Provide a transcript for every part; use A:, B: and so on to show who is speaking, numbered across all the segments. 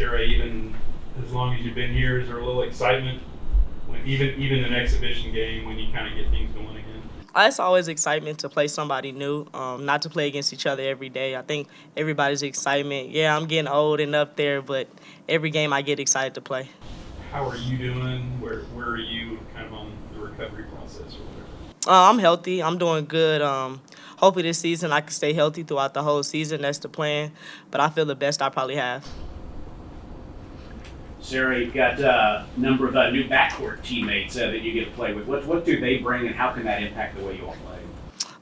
A: Sarah, even as long as you've been here, is there a little excitement when even an exhibition game when you kind of get things going again?
B: It's always excitement to play somebody new, not to play against each other every day. I think everybody's excitement. Yeah, I'm getting old and up there, but every game I get excited to play.
A: How are you doing? Where are you kind of on the recovery process or whatever?
B: I'm healthy. I'm doing good. Hopefully this season I can stay healthy throughout the whole season. That's the plan. But I feel the best I probably have.
C: Sarah, you've got a number of new backcourt teammates that you get to play with. What do they bring, and how can that impact the way you all play?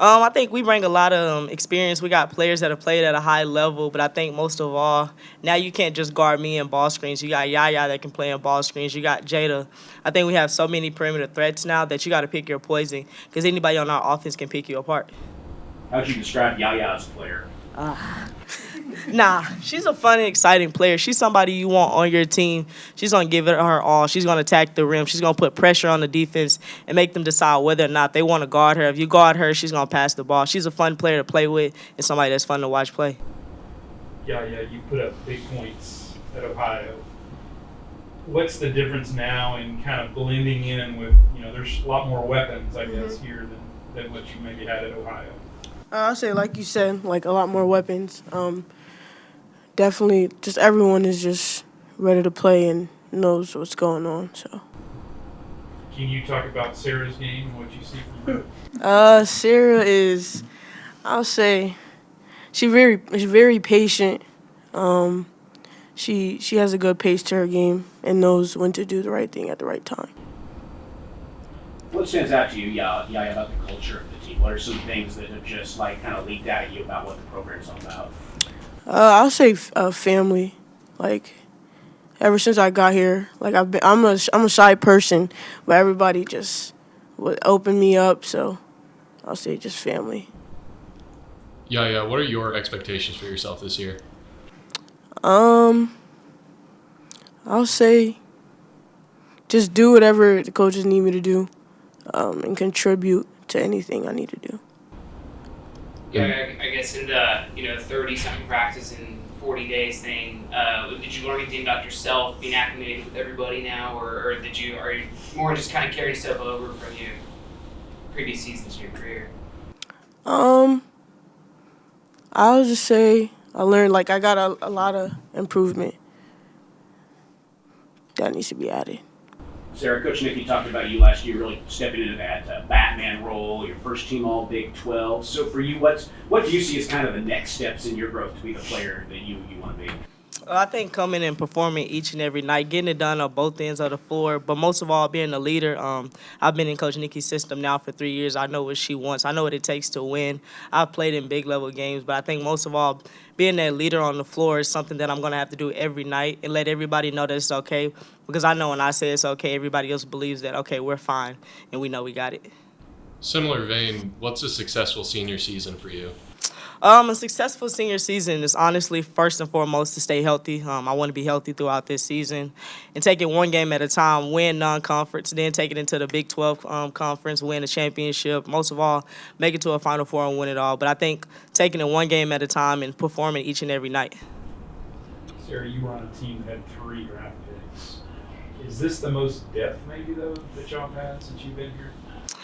B: I think we bring a lot of experience. We got players that have played at a high level, but I think most of all, now you can't just guard me in ball screens. You got Yaya that can play in ball screens. You got Jada. I think we have so many perimeter threats now that you got to pick your poison because anybody on our offense can pick you apart.
C: How would you describe Yaya as a player?
B: Nah, she's a fun and exciting player. She's somebody you want on your team. She's going to give it her all. She's going to attack the rim. She's going to put pressure on the defense and make them decide whether or not they want to guard her. If you guard her, she's going to pass the ball. She's a fun player to play with and somebody that's fun to watch play.
A: Yeah, you put up big points at Ohio. What's the difference now in kind of blending in with, there's a lot more weapons, I guess, here than what you maybe had at Ohio?
D: I'll say, like you said, like a lot more weapons. Definitely, just everyone is just ready to play and knows what's going on. So.
A: Can you talk about Sarah's game and what you see from her?
D: Sarah is, I'll say, she's very patient. She has a good pace to her game and knows when to do the right thing at the right time.
C: What stands out to you, Yaya, about the culture of the team? What are some things that have just kind of leaked out at you about what the program's all about?
D: I'll say family. Like ever since I got here, like I'm a shy person, but everybody just would open me up. So I'll say just family.
E: Yeah. What are your expectations for yourself this year?
D: I'll say just do whatever the coaches need me to do, and contribute to anything I need to do.
F: Yeah, I guess in the 30-something practice in 40 days thing, did you learn anything about yourself, being acclimated with everybody now, or are you more just kind of carrying stuff over from your previous seasons of your career?
D: I'll just say I learned I got a lot of improvement that needs to be added.
C: Sarah, Coach Nicki talked about you last year really stepping into that Batman role, your first team all Big 12. So for you, what do you see as kind of the next steps in your growth to be the player that you want to be?
B: I think coming and performing each and every night, getting it done on both ends of the floor, but most of all, being a leader. I've been in Coach Nicki's system now for 3 years. I know what she wants. I know what it takes to win. I've played in big-level games, but I think most of all, being that leader on the floor is something that I'm going to have to do every night and let everybody know that it's okay, because I know when I say it's okay, everybody else believes that, okay, we're fine, and we know we got it.
E: Similar vein, what's a successful senior season for you?
B: A successful senior season is honestly first and foremost to stay healthy. I want to be healthy throughout this season and take it one game at a time, win non-conference, then take it into the Big 12 conference, win a championship. Most of all, make it to a Final Four and win it all. But I think taking it one game at a time and performing each and every night.
A: Sarah, you were on a team that had 3 draft picks. Is this the most depth maybe, though, that y'all have had since you've been here?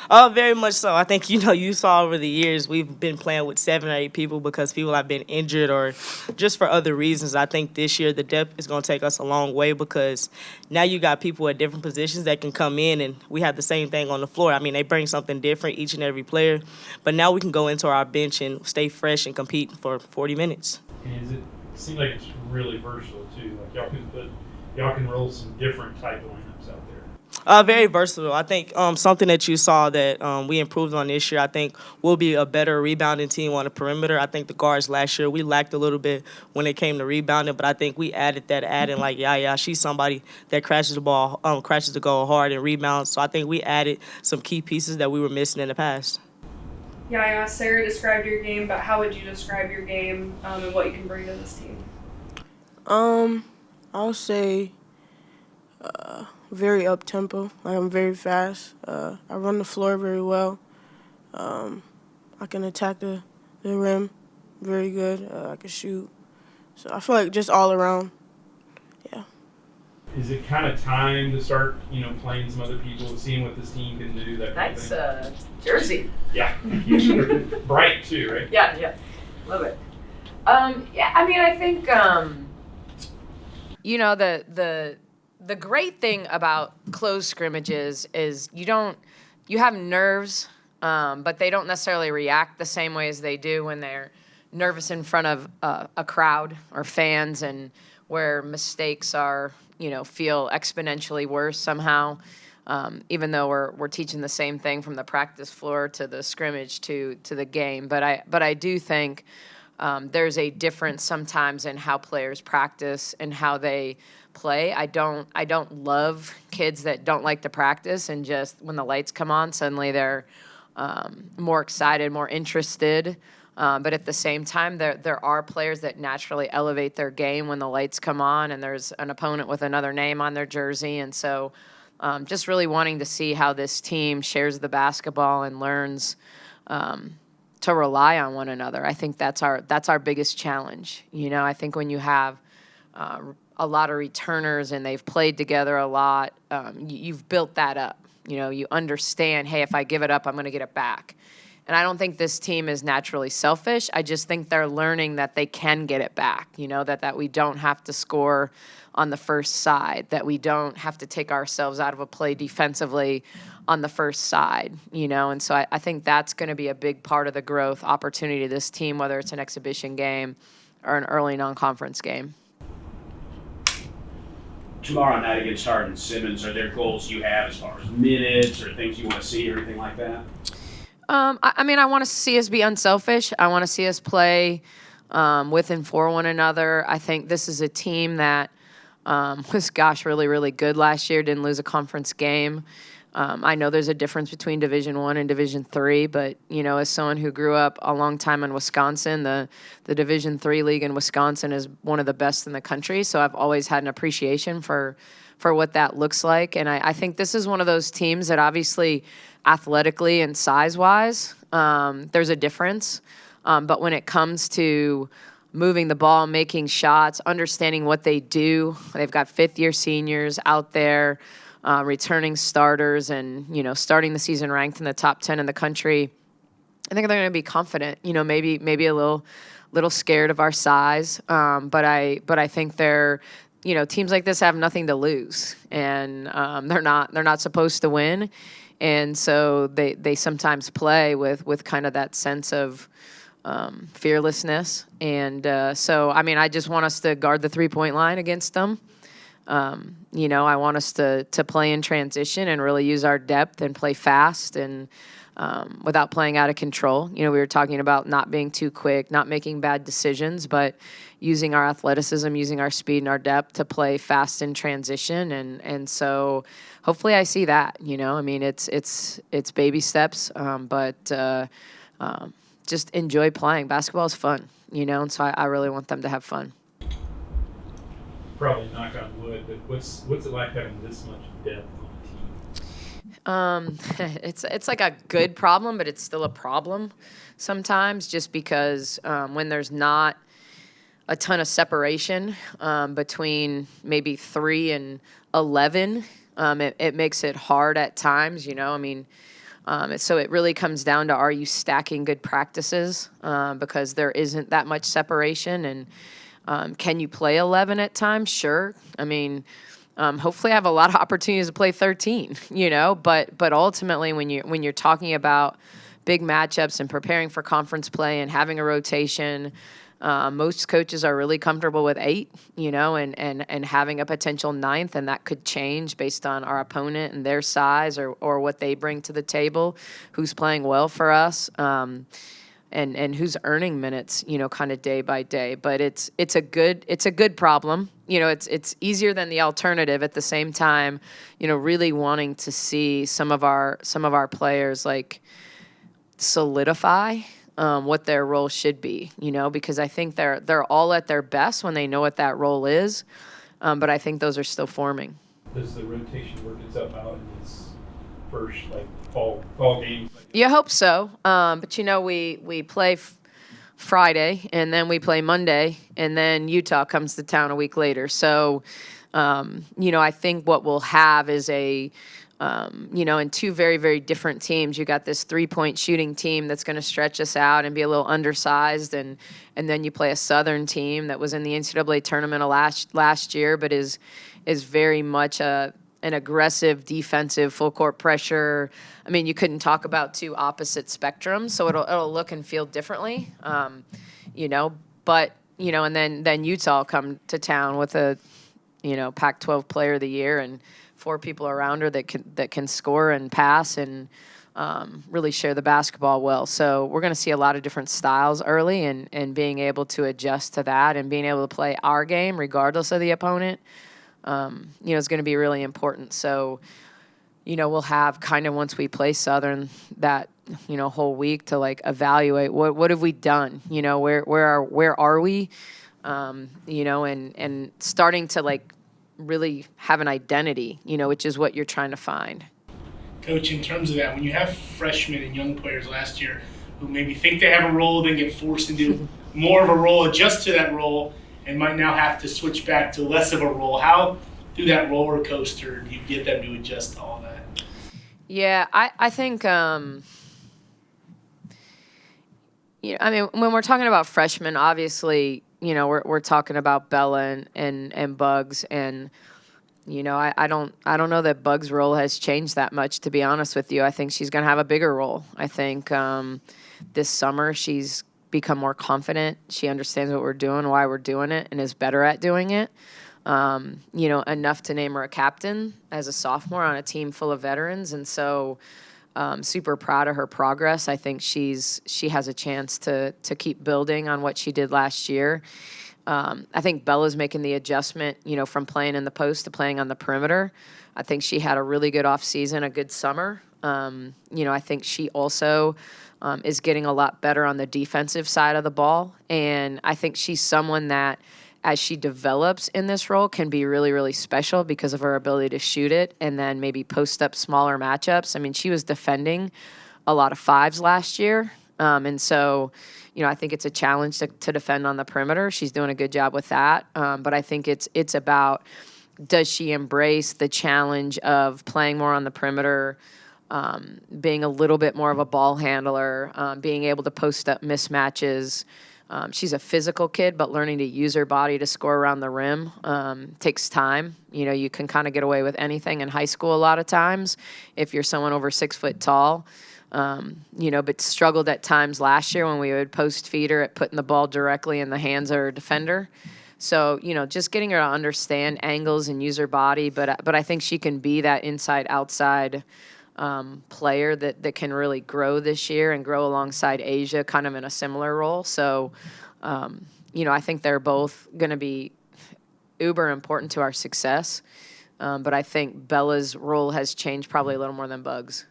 B: Very much so. I think, you saw over the years we've been playing with 7 or 8 people because people have been injured or just for other reasons. I think this year the depth is going to take us a long way because now you got people at different positions that can come in and we have the same thing on the floor. I mean, they bring something different, each and every player. But now we can go into our bench and stay fresh and compete for 40 minutes.
A: And it seems like it's really versatile, too. Like y'all can roll some different type of lineups out there.
B: Very versatile. I think something that you saw that we improved on this year, I think we'll be a better rebounding team on the perimeter. I think the guards last year, we lacked a little bit when it came to rebounding, but I think we added like Yaya. She's somebody that crashes the goal hard and rebounds. So I think we added some key pieces that we were missing in the past.
G: Yaya, Sarah described your game, but how would you describe your game and what you can bring to this team?
D: I'll say very up-tempo. I'm very fast. I run the floor very well. I can attack the rim very good. I can shoot. So I feel like just all around, yeah,
A: is it kind of time to start, playing some other people, seeing what this team can do? That kind
H: Nice
A: of thing?
H: jersey.
A: Yeah. Bright too, right?
H: Yeah, love it. Yeah, I mean, I think the great thing about closed scrimmages is you have nerves, but they don't necessarily react the same way as they do when they're nervous in front of a crowd or fans, and where mistakes are, feel exponentially worse somehow. Even though we're teaching the same thing from the practice floor to the scrimmage to the game, but I do think there's a difference sometimes in how players practice and how they play. I don't love kids that don't like to practice and just when the lights come on suddenly they're more excited, more interested. But at the same time, there are players that naturally elevate their game when the lights come on and there's an opponent with another name on their jersey. And so just really wanting to see how this team shares the basketball and learns to rely on one another. I think that's our biggest challenge. I think when you have a lot of returners and they've played together a lot, you've built that up. You understand, hey, if I give it up, I'm going to get it back. And I don't think this team is naturally selfish. I just think they're learning that they can get it back, that we don't have to score on the first side, that we don't have to take ourselves out of a play defensively on the first side, And so I think that's going to be a big part of the growth opportunity of this team, whether it's an exhibition game or an early non-conference game.
C: Tomorrow night against Hardin Simmons, are there goals you have as far as minutes or things you want to see or anything like that?
H: I mean, I want to see us be unselfish. I want to see us play with and for one another. I think this is a team that was, really, really good last year, didn't lose a conference game. I know there's a difference between Division I and Division III, but, as someone who grew up a long time in Wisconsin, the Division III league in Wisconsin is one of the best in the country, so I've always had an appreciation for what that looks like. And I think this is one of those teams that obviously athletically and size-wise, there's a difference. But when it comes to moving the ball, making shots, understanding what they do, they've got fifth-year seniors out there, returning starters, and, starting the season ranked in the top 10 in the country. I think they're going to be confident, maybe a little scared of our size. But I think they're, teams like this have nothing to lose, and they're not supposed to win. And so they sometimes play with kind of that sense of fearlessness. And so, I mean, I just want us to guard the three-point line against them. I want us to play in transition and really use our depth and play fast and without playing out of control. We were talking about not being too quick, not making bad decisions, but using our athleticism, using our speed and our depth to play fast in transition. And so hopefully I see that, I mean, it's baby steps, but just enjoy playing. Basketball is fun, and so I really want them to have fun.
A: Probably knock on wood, but what's it like having this much depth on the team?
H: It's like a good problem, but it's still a problem sometimes, just because when there's not a ton of separation between maybe 3 and 11, it makes it hard at times. I mean, so it really comes down to, are you stacking good practices because there isn't that much separation, and can you play 11 at times? Sure. I mean, hopefully I have a lot of opportunities to play 13, but ultimately when you're talking about big matchups and preparing for conference play and having a rotation, most coaches are really comfortable with 8, and having a potential 9th, and that could change based on our opponent and their size or what they bring to the table, who's playing well for us. And who's earning minutes, kind of day by day. But it's a good problem. It's easier than the alternative. At the same time, really wanting to see some of our players like solidify what their role should be. Because I think they're all at their best when they know what that role is. But I think those are still forming.
A: Does the rotation work itself out in this first fall games?
H: You hope so, but we play Friday, and then we play Monday, and then Utah comes to town a week later. So I think what we'll have is in two very, very different teams. You got this 3-point shooting team that's going to stretch us out and be a little undersized, and then you play a Southern team that was in the NCAA tournament last year, but is very much an aggressive, defensive, full court pressure. I mean, you couldn't talk about two opposite spectrums, so it'll look and feel differently, But and then Utah come to town with a Pac-12 Player of the Year and 4 people around her that can score and pass and really share the basketball well. So we're going to see a lot of different styles early, and being able to adjust to that and being able to play our game regardless of the opponent, is going to be really important. So, we'll have kind of, once we play Southern, that whole week to like evaluate what have we done, where are we, and starting to like really have an identity, which is what you're trying to find.
I: Coach, in terms of that, when you have freshmen and young players last year who maybe think they have a role, then get forced into more of a role, adjust to that role, and might now have to switch back to less of a role, how through that roller coaster do you get them to adjust to all that?
H: Yeah, I think, when we're talking about freshmen, obviously, we're talking about Bella and Bugs, and I don't know that Bugs' role has changed that much, to be honest with you. I think she's going to have a bigger role. I think this summer she's become more confident. She understands what we're doing, why we're doing it, and is better at doing it. Enough to name her a captain as a sophomore on a team full of veterans, and so super proud of her progress. I think she has a chance to keep building on what she did last year. I think Bella's making the adjustment, from playing in the post to playing on the perimeter. I think she had a really good offseason, a good summer. I think she also is getting a lot better on the defensive side of the ball, and I think she's someone that, as she develops in this role, can be really, really special because of her ability to shoot it and then maybe post up smaller matchups. I mean, she was defending a lot of 5s last year. And so, I think it's a challenge to defend on the perimeter. She's doing a good job with that. But I think it's about, does she embrace the challenge of playing more on the perimeter, being a little bit more of a ball handler, being able to post up mismatches. She's a physical kid, but learning to use her body to score around the rim takes time. You can kind of get away with anything in high school a lot of times if you're someone over 6 foot tall, but struggled at times last year when we would post feed her at putting the ball directly in the hands of her defender. So, just getting her to understand angles and use her body, but I think she can be that inside-outside player that can really grow this year and grow alongside Asia kind of in a similar role. So, I think they're both going to be uber important to our success. But I think Bella's role has changed probably a little more than Bugs.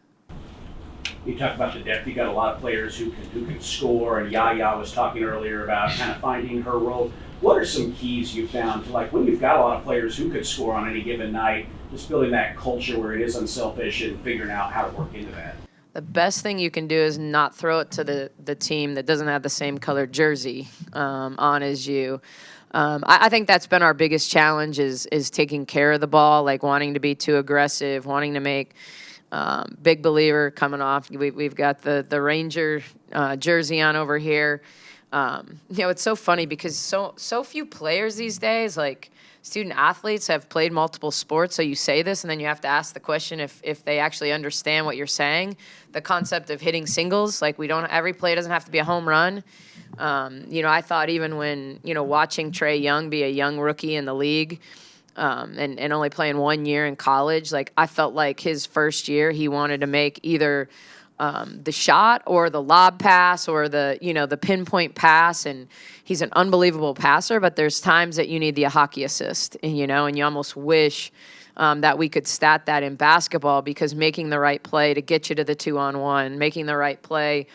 C: You talk about the depth. You got a lot of players who can score, and Yaya was talking earlier about kind of finding her role. What are some keys you found to, like, when you've got a lot of players who could score on any given night, just building that culture where it is unselfish and figuring out how to work into that?
H: The best thing you can do is not throw it to the team that doesn't have the same colored jersey on as you. I think that's been our biggest challenge is taking care of the ball, like wanting to be too aggressive, wanting to make big believer coming off. We've got the Ranger jersey on over here. It's so funny because so few players these days, like student athletes, have played multiple sports. So you say this, and then you have to ask the question if they actually understand what you're saying. The concept of hitting singles, like every play doesn't have to be a home run. I thought even when, watching Trae Young be a young rookie in the league, and only playing 1 year in college, like I felt like his first year he wanted to make either the shot or the lob pass or the pinpoint pass, and he's an unbelievable passer, but there's times that you need the hockey assist, and you almost wish that we could stat that in basketball, because making the right play to get you to the 2-on-1, making the right play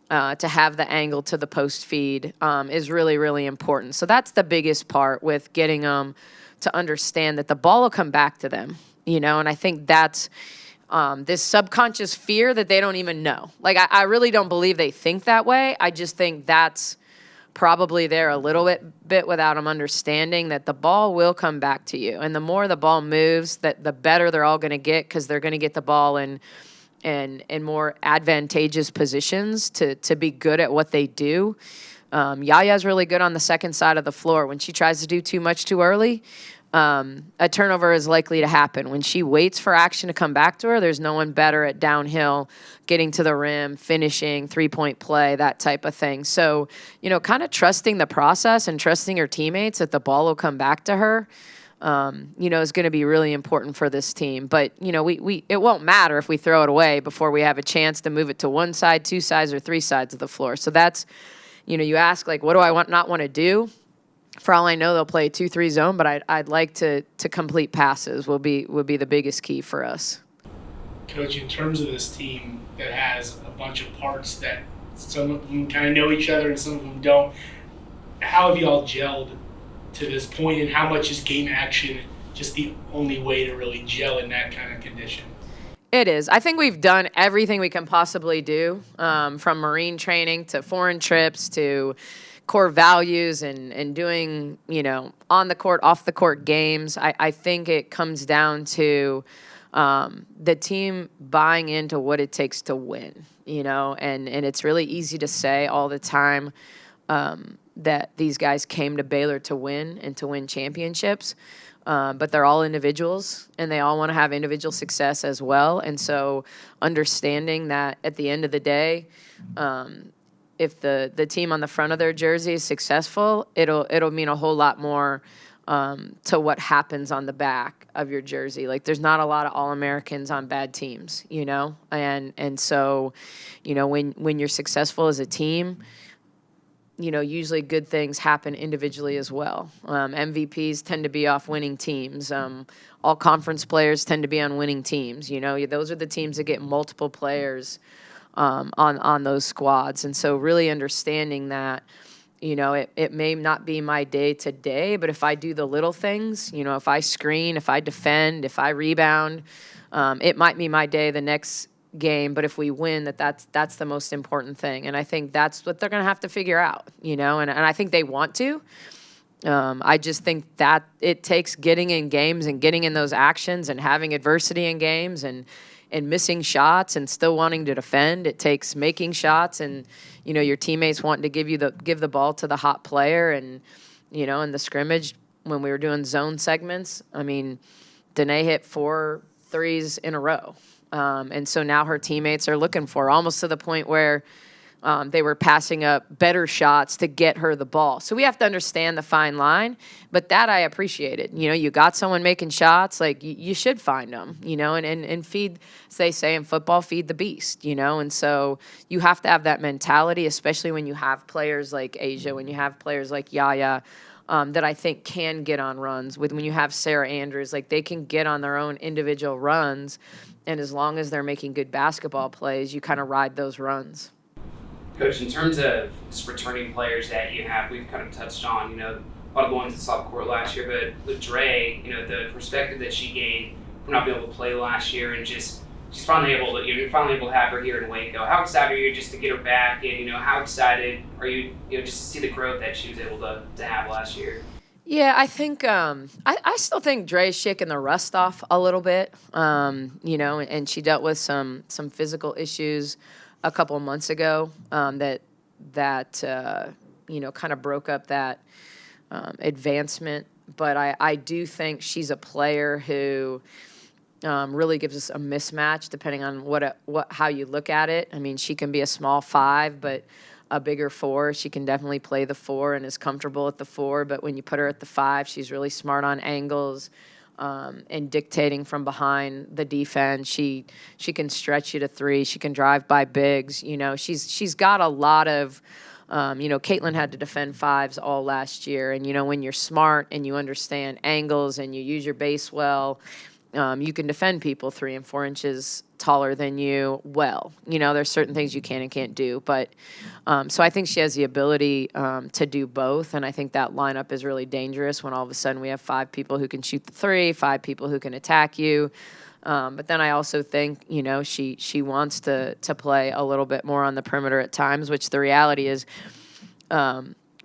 H: to have the angle to the post feed is really, really important. So that's the biggest part with getting them to understand that the ball will come back to them, and I think that's this subconscious fear that they don't even know. Like, I really don't believe they think that way. I just think that's probably there a little bit without them understanding that the ball will come back to you. And the more the ball moves, that the better they're all going to get, because they're going to get the ball in more advantageous positions to be good at what they do. Yaya's really good on the second side of the floor. When she tries to do too much too early, a turnover is likely to happen. When she waits for action to come back to her, there's no one better at downhill, getting to the rim, finishing, three-point play, that type of thing. So, kind of trusting the process and trusting her teammates that the ball will come back to her, is going to be really important for this team. But, it won't matter if we throw it away before we have a chance to move it to one side, two sides, or three sides of the floor. So that's, you ask, like, what do I not want to do? For all I know, they'll play 2-3 zone, but I'd like to complete passes will be the biggest key for us.
I: Coach, in terms of this team that has a bunch of parts that some of them kind of know each other and some of them don't, how have you all gelled to this point, and how much is game action just the only way to really gel in that kind of condition?
H: It is. I think we've done everything we can possibly do, from Marine training to foreign trips to core values and doing, on the court, off the court games. I think it comes down to the team buying into what it takes to win, and it's really easy to say all the time that these guys came to Baylor to win and to win championships. But they're all individuals, and they all want to have individual success as well. And so understanding that at the end of the day, if the team on the front of their jersey is successful, it'll mean a whole lot more to what happens on the back of your jersey. Like, there's not a lot of All-Americans on bad teams, and so, when you're successful as a team, usually good things happen individually as well. MVPs tend to be off winning teams. All conference players tend to be on winning teams. Those are the teams that get multiple players on those squads. And so really understanding that, it may not be my day to day, but if I do the little things, if I screen, if I defend, if I rebound, it might be my day the next game, but if we win, that's the most important thing. And I think that's what they're going to have to figure out, and I think they want to. I just think that it takes getting in games and getting in those actions and having adversity in games and missing shots and still wanting to defend. It takes making shots and, your teammates wanting to give the ball to the hot player. And, in the scrimmage, when we were doing zone segments, Danae hit 4 threes in a row. And so now her teammates are looking for her, almost to the point where they were passing up better shots to get her the ball. So we have to understand the fine line, but that I appreciated. You got someone making shots, like you should find them, and feed, as they say in football, feed the beast, and so you have to have that mentality, especially when you have players like Asia, when you have players like Yaya, that I think can get on runs. When you have Sarah Andrews, like they can get on their own individual runs, and as long as they're making good basketball plays, you kind of ride those runs.
F: Coach, in terms of just returning players that you have, we've kind of touched on, a lot of the ones that saw the court last year, but with Dre, the perspective that she gained from not being able to play last year, and just she's finally able to, you're finally able to have her here in Waco. How excited are you just to get her back, and how excited are you, just to see the growth that she was able to have last year?
H: Yeah, I think I still think Dre's shaking the rust off a little bit, and she dealt with some physical issues a couple of months ago that kind of broke up that advancement. But I do think she's a player who really gives us a mismatch depending on how you look at it. She can be a small 5, but a bigger 4. She can definitely play the 4 and is comfortable at the 4. But when you put her at the 5, she's really smart on angles and dictating from behind the defense. She can stretch you to 3. She can drive by bigs. She's got a lot of. Caitlin had to defend 5s all last year, and when you're smart and you understand angles and you use your base well, you can defend people 3 and 4 inches taller than you well. There's certain things you can and can't do. But so I think she has the ability to do both. And I think that lineup is really dangerous when all of a sudden we have 5 people who can shoot the 3, 5 people who can attack you. But then I also think, she wants to play a little bit more on the perimeter at times, which the reality is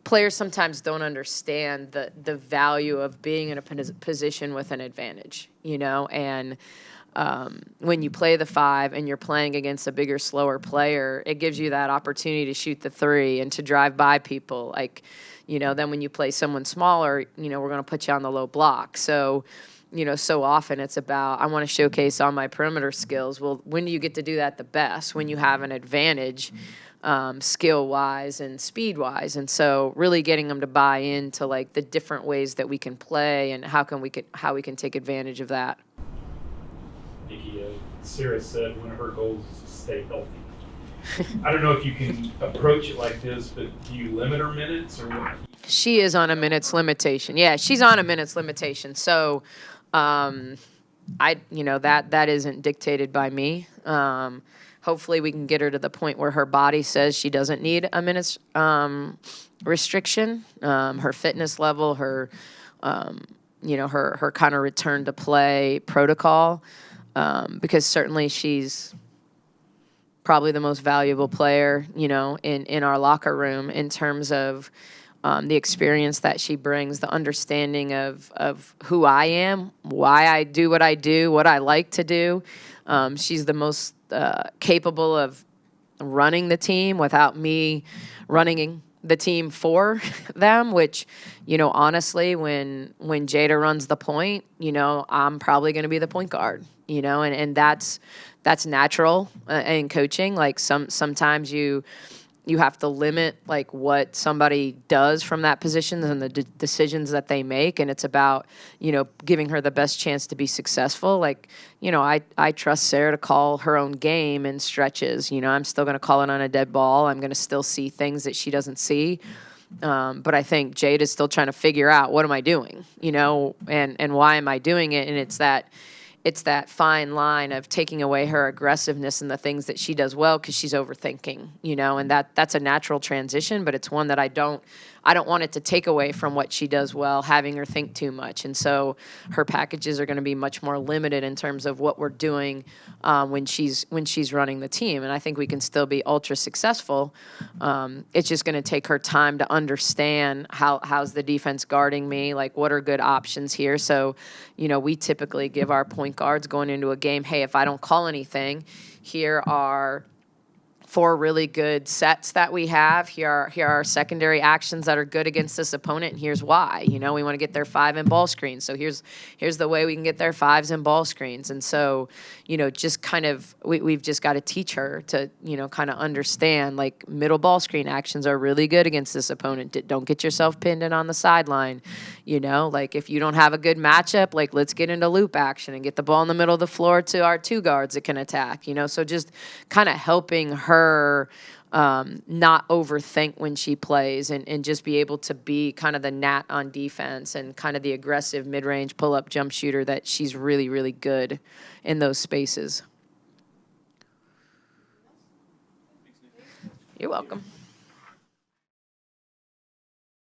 H: players sometimes don't understand the value of being in a position with an advantage, and when you play the 5 and you're playing against a bigger, slower player, it gives you that opportunity to shoot the 3 and to drive by people. Like, then when you play someone smaller, we're going to put you on the low block. So, so often it's about, I want to showcase all my perimeter skills. Well, when do you get to do that the best? When you have an advantage, skill-wise and speed-wise. And so really getting them to buy into like the different ways that we can play and how we can take advantage of that.
A: Nicki, Sarah said one of her goals is to stay healthy. I don't know if you can approach it like this, but do you limit her minutes or what?
H: She is on a minutes limitation. Yeah, she's on a minutes limitation. So, that isn't dictated by me. Hopefully we can get her to the point where her body says she doesn't need a minutes restriction. Her fitness level, her kind of return to play protocol, because certainly she's probably the most valuable player, in our locker room in terms of the experience that she brings, the understanding of who I am, why I do, what I like to do. She's the most capable of running the team without me running the team for them, which, honestly, when Jada runs the point, I'm probably going to be the point guard, and that's natural in coaching. Like sometimes you have to limit like what somebody does from that position and the decisions that they make. And it's about, giving her the best chance to be successful. Like, I trust Sarah to call her own game in stretches. I'm still going to call it on a dead ball. I'm going to still see things that she doesn't see. But I think Jade is still trying to figure out, what am I doing, and why am I doing it? And it's that fine line of taking away her aggressiveness and the things that she does well because she's overthinking, and that's a natural transition, but it's one that I don't want it to take away from what she does well, having her think too much. And so her packages are going to be much more limited in terms of what we're doing when she's running the team. And I think we can still be ultra successful. It's just going to take her time to understand how's the defense guarding me, like what are good options here. So, we typically give our point guards going into a game, hey, if I don't call anything, here are 4 really good sets that we have. Here are our secondary actions that are good against this opponent, and here's why. We want to get their 5 in ball screens. So here's the way we can get their 5s in ball screens. And so, just kind of we've just got to teach her to, kind of understand like middle ball screen actions are really good against this opponent. Don't get yourself pinned in on the sideline. Like if you don't have a good matchup, like let's get into loop action and get the ball in the middle of the floor to our 2 guards that can attack. So just kind of helping her not overthink when she plays and just be able to be kind of the gnat on defense and kind of the aggressive mid-range pull-up jump shooter that she's really, really good in those spaces. You're welcome.